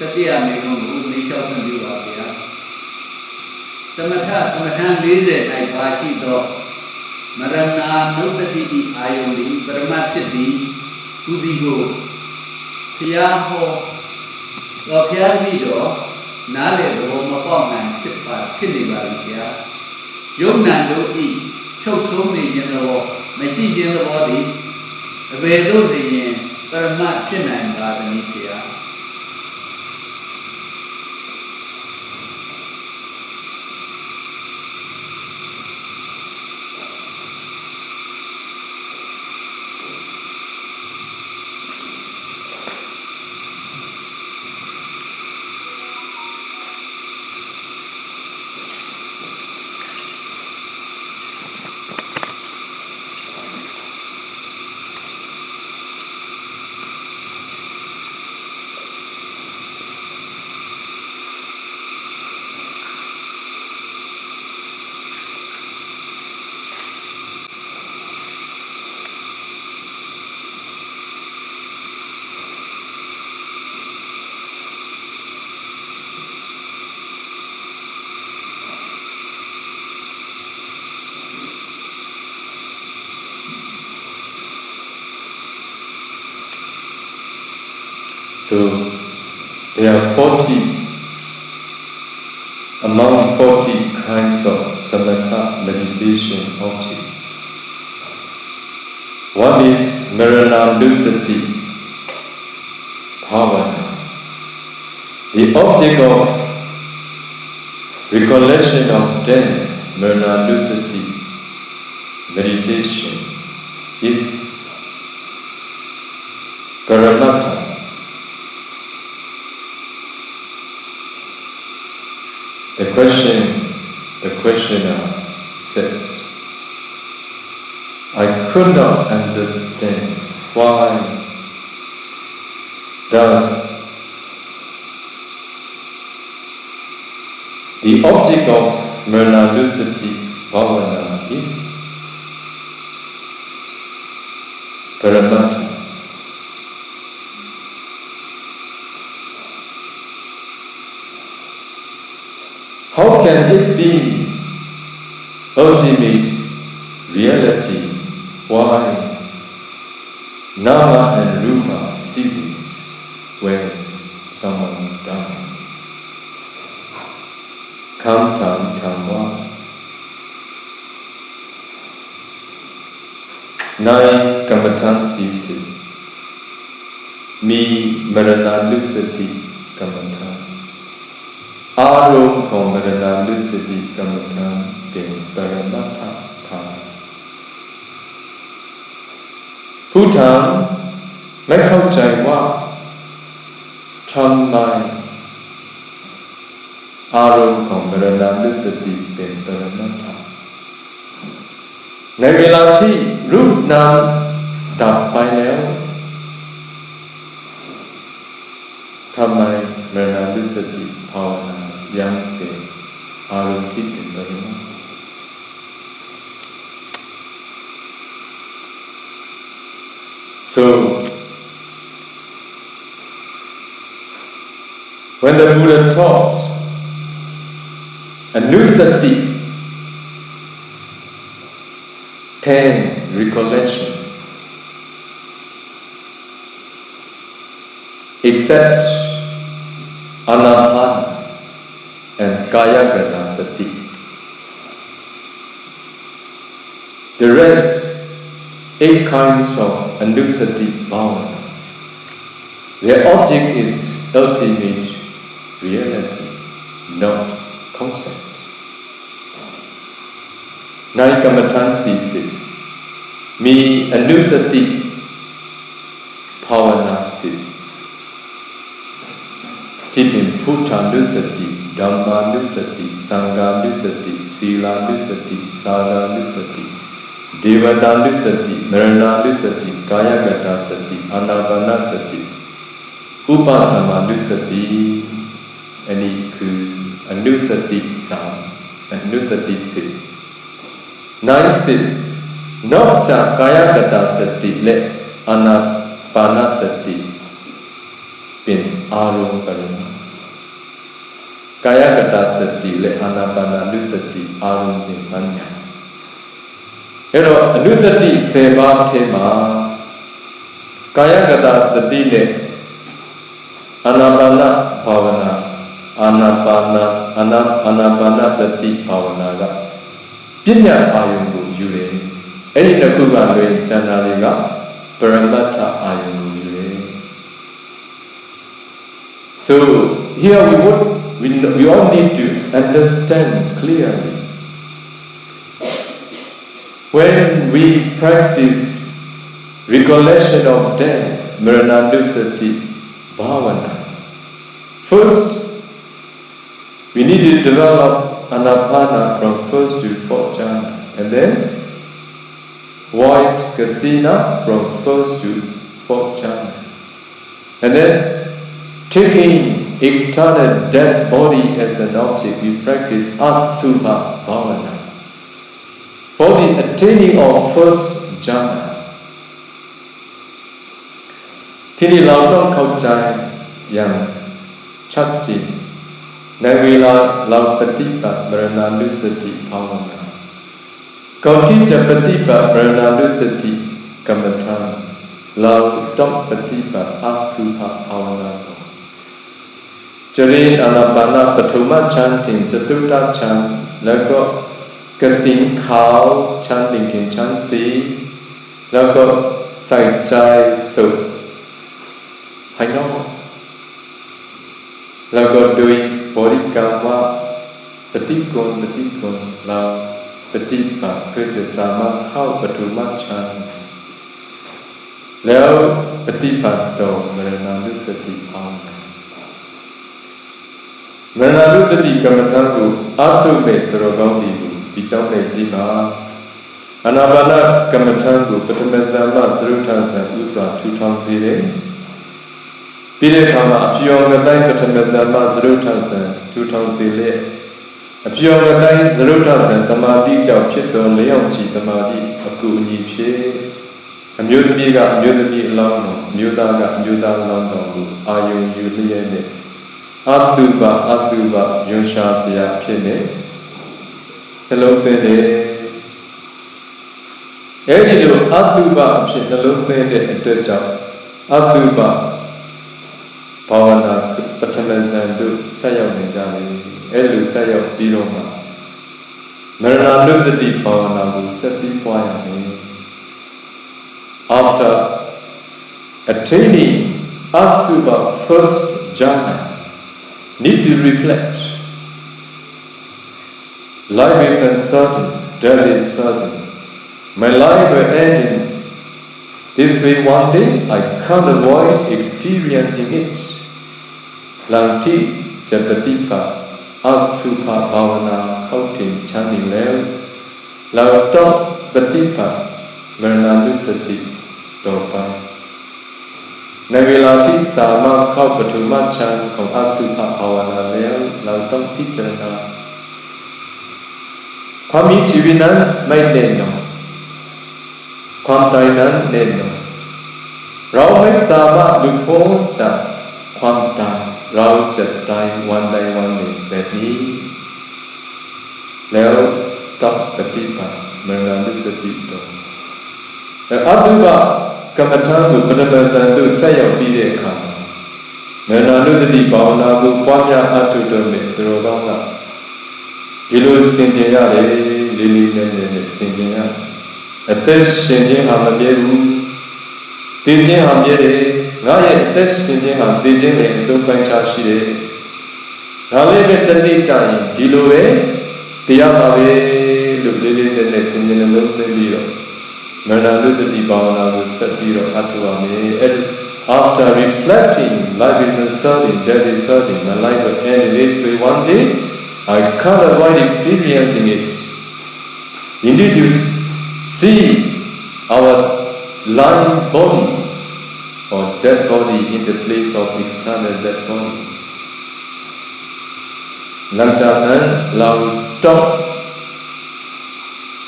Setia Megum Misha Sanjuavia Samatha Samathan Lize Nai Bashi Do Marana Nutati Ayoli Paramachiti Udigo Tiaho Lopiavido Nale do Mapoman Chipa Chilivaria Young Nando Chok Sumi in the wall, Machi in the body, Vedo the Paramat Chinan Gardenisia. So there are 40, among 40 kinds of samatha meditation objects. One is Maranandusati Bhavana. The object of recollection of death, Maranandusati meditation, is Paramatha. The questioner says, I could not understand why does the object of Maranandusati Bhavana is Paramatha. How can it be ultimate reality? Why Nama and Rupa ceases when someone dies? Kam tam tamwa. Nai kamatan ceases. Mi maranandusati kamatan. Aro Maranandusati Kamatan Bin Paramatha Tham. Bhutan, ไม่เข้าใจว่าทำไมอารมณ์ของมรณานุสติเป็นปรมัตถ์ในเวลาที่รูปนามดับไปแล้วทำไมมรณานุสติภาวนายังเป็นอารมณ์ที่เป็นปรมัตถ์ So when the Buddha taught Anusati, 10 recollection, except Anapana and Kayagata Sati. The rest, 8 kinds of Anusati Bhavana. Their object is ultimate reality, not concept. Naikamatan Sisi, Mi Anusati Bhavana Siti. ที่เป็นพุทธานุสติธัมมานุสติสังฆานุสติศีลานุสติสารานุสติเทวตานุสติมรณานุสติกายกตาสติอานาปานสติอุปสัมมานุสติอันนี้คืออนุสติ3อนุสติ10ใน10นอกจากกายกตาสติและอานาปานสติเป็ เป็นอารมณ์ปรมัตถ์กายกตสติและอานาปานุสติอารมณ์เป็นปัญญาအဲ့တော့အနုတ္တိ10ပါးထဲမှာကာယကတသတိနဲ့အာနာပါနဘာဝနာအာနာပါနသတိဘာဝနာကပညာအာယုံကိုယူတယ်အဲ့ဒီတစ်ခုကလွင်ကျန်တာတွေကပရမတ္ထအာယုံကိုယူတယ် So here we all need to understand clearly when we practice recollection of death Maranadusati Bhavana first we need to develop Anapana from first to fourth jhana and then void kasina from first to fourth jhana and then taking external dead body as an object we practice Asubha Bhavana for the attaining of first jhana ที่นี่เราต้องเข้าใจอย่างชัดเจนในเวลาเราปฏิบัติมรณานุสติภาวนาก่อนที่จะปฏิบัติมรณานุสติกรรมฐานเราต้องปฏิบัติอสุภภาวนาก่อนเจริญอานาปานปฐมฌานถึงจตุตถฌานแล้วก็กสิณขาวชั้น1ถึงชั้น4แล้วก็ใส่ใจสุขภายนอกแล้วก็โดยบริกรรมว่าปฏิกูลเราปฏิบัติเพื่อจะสามารถเข้าปฐมฌานแล้วปฏิบัติต่อมรณานุสติภาวนามรณานุสติกรรมฐานကိုအားထုတ်တဲ့တော်ကောင်းတွေကိုဒီကြောင့်လည်းကြည်ပါအာနာပါနကမ္မထံကိုပထမဇာမသရုထံဆံဥစွာထူထောင်စေတယ်ပြီးတဲ့အခါမှာအပြောင်းကတိုင်းပထမဇာမသရုထံဆံထူထောင်စေလေအပြောင်းကတိုင်းသရုထံဆံတမာတိကြောင့်ဖြစ်တော်လျောက်ချီတမာတိအကူအညီဖြစ်အမျိုးသမီးကအမျိုးသမီးအလောင်းတော်အမျိုးသားကအမျိုးသားအလောင်းတော်ကိုအာယုံယူလျက်နဲ့အတုပယွန်ရှာစရာဖြစ်နေနှလုံးသွင်းတယ်အဲဒီလိုအတုပအဖြစ်နှလုံးသွင်းတဲ့အတွက်ကြောင့်အတုပဘာဝနာပထမဇန်တို့ဆက်ရောက်နေကြတယ်အဲလိုဆက်ရောက်ပြီးတော့မှမရဏနုတ္တိဘာဝနာကိုဆက်ပြီးပွားရမယ် After attaining Asubha first jhana need to reflect life is uncertain, death is certain. My life will end in this way one day. I can't avoid experiencing it. Lanti Japatipa Asubha Bhavana Kautin Channing Lel Lauta Patipa Maranadusati Dopa ในเวลาที่สามารถเข้าปฐมฌานของอสุภภาวนาแล้วเราต้องพิจารณาความมีชีวิตนั้นไม่แน่นอนความตายนั้นแน่นอนเราไม่สามารถหลุดพ้นจากความตายเราจะตายวันใดวันหนึ่งแบบนี้แล้วต้องปฏิบัติมรณานุสติต่อแต่อสุภกรรมฐานကိုပထမဇန်တို့ဆက်ရောက်ပြီးတဲ့အခါမရဏနုတ္တိဘာဝနာကိုပွားများအထုတော်နဲ့သူတော်ကောင်းကဒီလိုဆင်ခြင်ရတယ်လေးလေးနက်နက်နဲ့ဆင်ခြင်ရအသက်ရှင်ခြင်းဟာမမြဲဘူးသိခြင်းဟာမြဲတယ်ငါရဲ့အသက်ရှင်ခြင်းဟာသိခြင်းနဲ့အဆုံးပိုင်းခြားရှိတယ်ဒါလေးပဲတစ်နေ့ကြာရင်ဒီလိုပဲတရားပါပဲလို့လေးလေးနက်နက်ဆင်ခြင်နှလုံးသွင်းပြီးတော့Maranadusati Bhavana will set you up after reflecting, life is uncertain, death is certain, my life will end in this way one day, I can't avoid experiencing it. Indeed, you see our lying body or dead body in the place of external dead body. หลังจากนั้นเราต้อง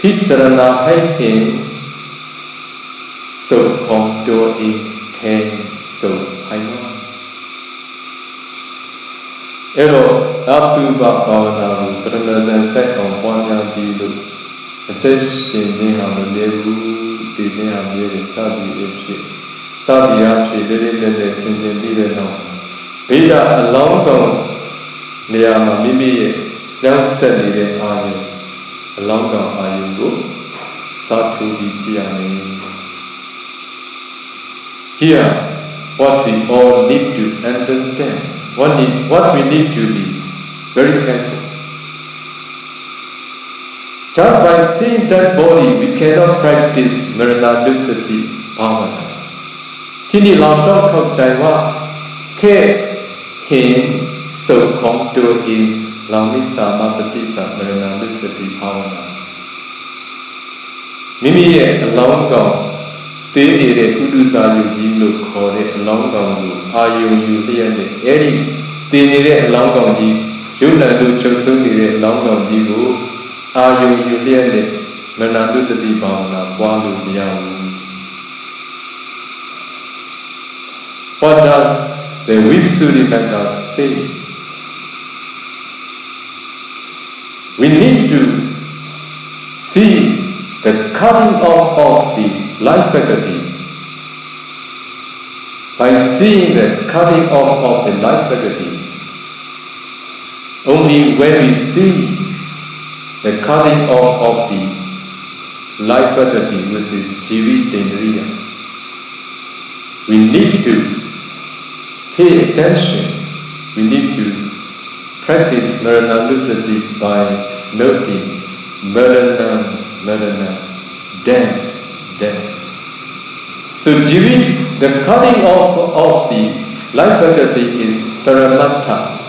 พิจารณาให้เห็นสุขของตัวเองแทนสุขภายนอก အဲ့တော့အတုပဘာဝနာကိုပရမဇန်ဆက်အောင်ပွားများပြီးလို့အသက်ရှင်ခြင်းဟာမမြဲဘူးဒီခြင်းဟာမြဲတယ်စသည်အဖြစ်စသည်အဖြစ်လေးလေးလက်လက်ဆင်ခြင်ပြီးတဲ့နောက်ဗိဓာအလောင်းကောင်နေရာမှာမိမိရဲ့ကြောက်ဆက်နေတဲ့အာယုအလောင်းကောင်အာယုကိုစာထူပြီးကြည့်ရမယ် Here what we all need to understand what we need to be very careful just by seeing that body we cannot practice Maranadusati Bhavana ที่นี่เราต้องเข้าใจว่าแค่เห็นสุขของตัวเองเราไม่สามารถปฏิบัติ Maranadusati Bhavana မိမိရဲ့အလောင်းကောင်သေးနေတဲ့ဥဒ္ဒစာယုကြီးလို့ခေါ်တဲ့အလောင်းကောင်ကိုအာယုံယူလျက်နဲ့အဲ့ဒီတည်နေတဲ့အလောင်းကောင်ကြီးရုပ်တံတို့ချုပ်ဆုံးနေတဲ့အလောင်းကောင်ကြီးကိုအာယုံယူလျက်နဲ့မနတုတ္တိဘာဝနာပွားလို့မရဘူး What does the Visuddhimagga say? We need to see the cutting off of the life faculty. By seeing the cutting off of the life faculty, only when we see the cutting off of the life faculty with the Jivitendriya, we need to pay attention. We need to practice Maranadusati by noting Marana, death. So the cutting off of the life faculty is Paramattha.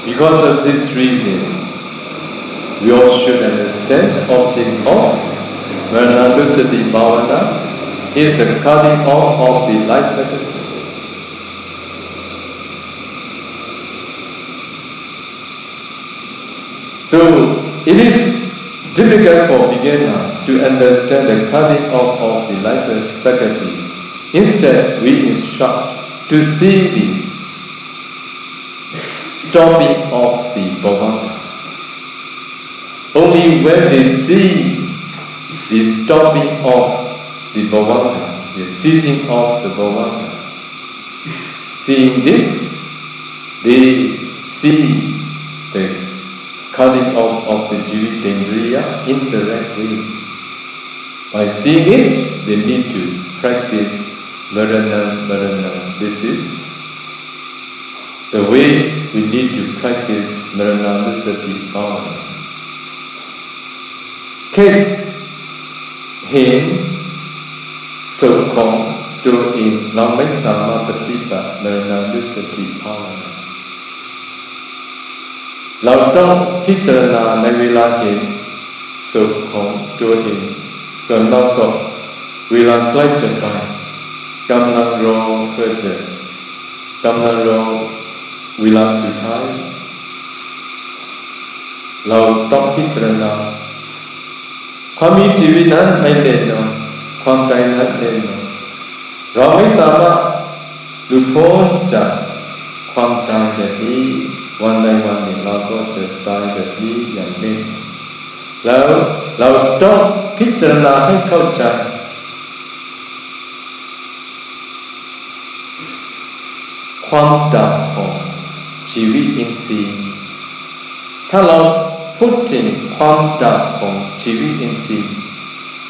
Because of this reason, we all should understand the object of Maranadusati Bhavana is the cutting off of the life faculty. So it is difficult for beginners to understand the cutting off of the life faculty. Instead, we instruct to see the stopping of the bhavana. Only when they see the stopping of the bhavana, the ceasing of the bhavana, seeing this, they see the cutting off of the Jivitendriya indirectly. By seeing it, they need to practice Marana. This is the way we need to practice Maranadusati Bhavana. Case Hin So-called doing Lamesama Patipa Maranadusati Bhavana. เราต้องพิจารณาในเวลาเห็นสุขของตัวเองส่วนเราก็เวลาใกล้จะตายกำลังรอเพื่อจะกำลังรอเวลาสุดท้ายเราต้องพิจารณาความมีชีวิตนั้นไม่แน่นอนความตายนั้นแน่นอนเราไม่สามารถหลุดพ้นจากความตายแบบนี้วันใดวันหนึ่งเราก็จะตายแบบนี้อย่างแน่แล้วเราต้องพิจารณาให้เข้าใจความดับของชีวิตอินทรีย์ถ้าเราพูดถึงความดับของชีวิตอินทรีย์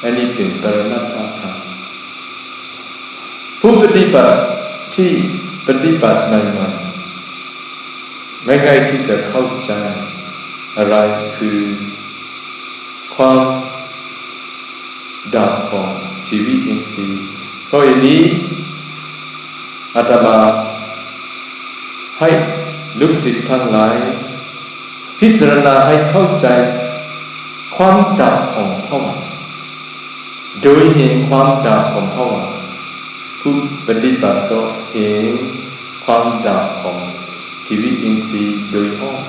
อันนี้เป็นปรมัตถธรรมผู้ปฏิบัติที่ปฏิบัติใหม่ๆไม่ง่ายที่จะเข้าใจอะไรคือความดับของชีวิตอินทรีย์เพราะอย่างนี้อาตมาให้ลูกศิษย์ทั้งหลายพิจารณาให้เข้าใจความดับของภวะโดยเห็นความดับของภวะผู้ปฏิบัติก็เห็นความดับของชีวิตอินทรีย์โดยอ้อม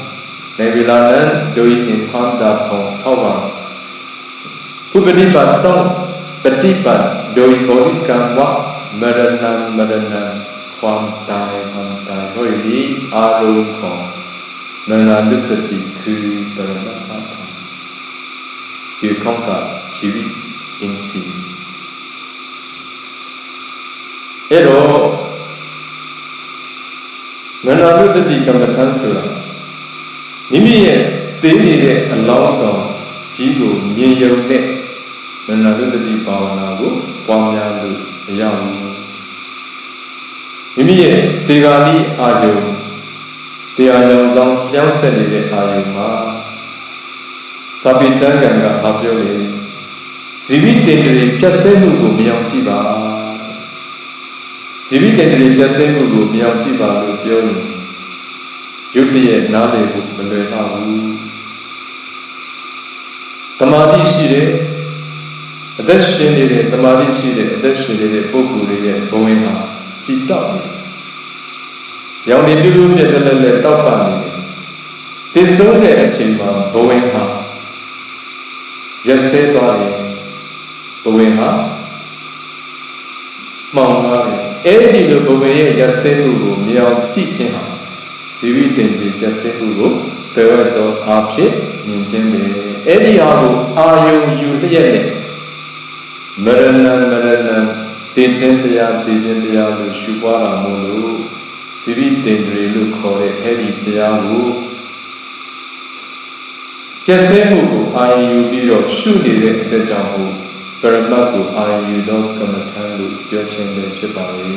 ในเวลานั้นโดยเห็นความดับของภวะผู้ปฏิบัติต้องปฏิบัติโดยบริกรรมว่า မရဏความตายတို့ဤအာလုံးของမရဏဒုစတိคือပရမတ္ထธรรมဒီခေါင်းကជីวิตအင်းစီအဲ့တော့မရဏဒုစတိကမ္မထံဆိုတာမိမိရဲ့သိနေတဲ့အလောင်းကောင်ကြီးကိုမြင်ရုံနဲ့မရဏဒုစတိဘာဝနာကိုပွားများလို့မရဘူးမိမိရဲ့တေဂာမိအာယုတရားရောင်ဆောင်ပြောင်းဆက်နေတဲ့အာယုမှာသာပိတံကံကဘာပြောလဲဇီဝိတေတ္တိပြတ်ဆဲမှုကိုမရောက်ကြည့်ပါဇီဝိတေတ္တိပြတ်ဆဲမှုကိုမရောက်ကြည့်ပါလို့ပြောရင်ရုပ်တရက်နားလည်ဖို့မလွယ်ပါဘူးတမာတိရှိတဲ့အသက်ရှင်နေတဲ့တမာတိရှိတဲ့အသက်ရှင်နေတဲ့ပုဂ္ဂိုလ်တွေရဲ့ဘဝဟာကြည်တောက်နေရောင်နေတူတူပြည့်တဲ့လက်တောက်ပနေတယ်တည်ဆုံးတဲ့အချိန်မှာဘဝဟာရက်စဲသွားတယ်ဘဝဟာမှောင်သွားတယ်အဲ့ဒီလိုဘဝရဲ့ရက်စဲမှုကိုမြောင်ကြည့်ခြင်းဟာဇီဝိတ္တိရက်စဲမှုကိုတော်တော်အားဖြင့်မြင်ခြင်းပဲအဲ့ဒီဟာကိုအာယုံယူလျက်နဲ့မရဏတည်ခြင်းတရားလို့ရှုပွားတာမို့လို့ဇီဝိတ္တိလို့ခေါ်တဲ့အဲ့ဒီတရားကိုကျက်ဆဲမှုကိုအာယုံယူပြီးတော့ရှုနေတဲ့အတွက်ကြောင့်ပရမတ်ကိုအာယုံယူသောကမ္မထံလို့ပြောခြင်းပဲဖြစ်ပါလေ